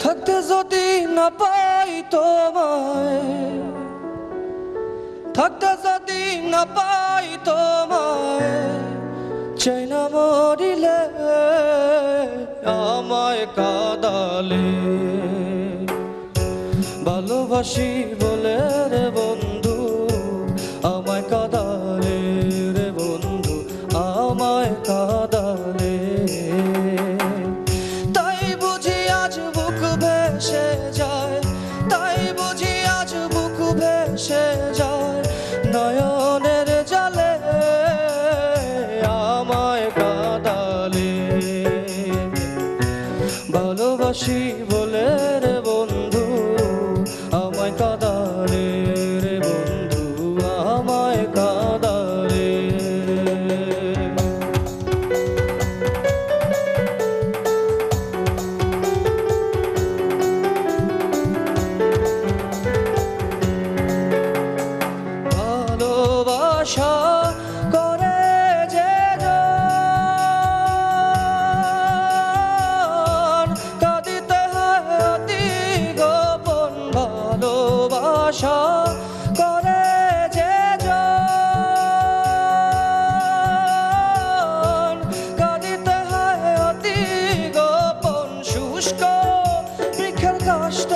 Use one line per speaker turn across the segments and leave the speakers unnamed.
থাকতে যদি না পাই তোমায়, থাকতে যদি না পাই তোমায়, চাই না মরিলে আমায় কাঁদালে। ভালোবাসি বলে রে বন্ধু আমায় কাঁদালে, রে বন্ধু আমায় কাঁদালে। তাই বুঝি আজ বুক ভেসে যায়, তাই বুঝি আজ বুক ভেসে যায়, নয়নের জলে আমায় কাঁদালে। ভালোবাসি বলে রে বন্ধু আমায় কাঁদালে, রে বন্ধু আমায় কাঁদালে। ভালোবাসা করে যে জন, কাঁদিতে হয় অতি গোপন। ভালোবাসা করে যে জন, কাঁদিতে হয় অতি গোপন। শুষ্ক বৃক্ষের কাষ্ঠ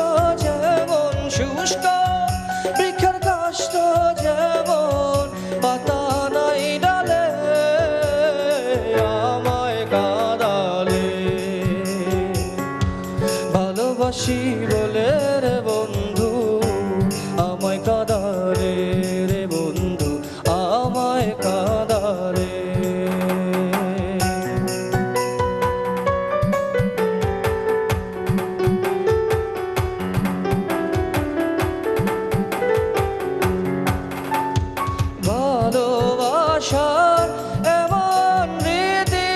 যেমন, শুষ্ক বৃক্ষের কাষ্ঠ যেমন, পাতা নাই ডালে আমায় কাঁদালে। ভালোবাসি বলে রে বন্ধু আমায় কাঁদালে, রে বন্ধু আমায় কাঁদালে। ভালোবাসার এমন রীতি,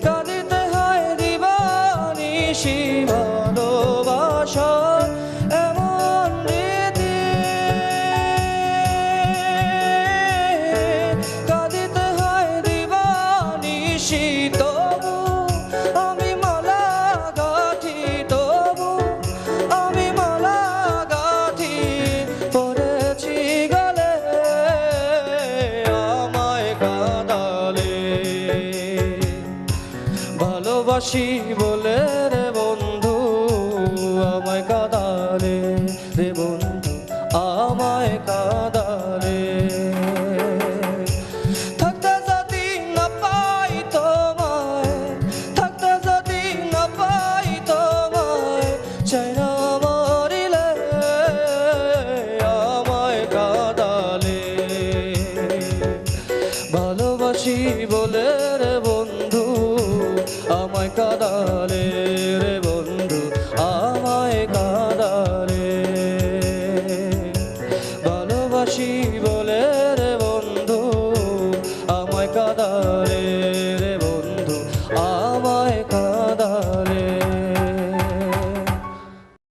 কাঁদিতে হয় দিবানিশি। ভালোবাসার এমন রীতি, কাঁদিতে হয় দিবানিশি। তবু আমি মালা গাঁথি, তবু আমি মালা গাঁথি, পড়েছি গলে আমায় কাঁদালে। ভালোবাসি বলে রে বন্ধু আমায় কাঁদালে, রে বন্ধু আমায় কাঁদালে। থাকতে যদি না পাই তোমায়, থাকতে যদি না পাই তোমায়, চাই না মরিলে আমায় কাঁদালে। ভালোবাসি বলে রে বন্ধু আমায় কাঁদালে,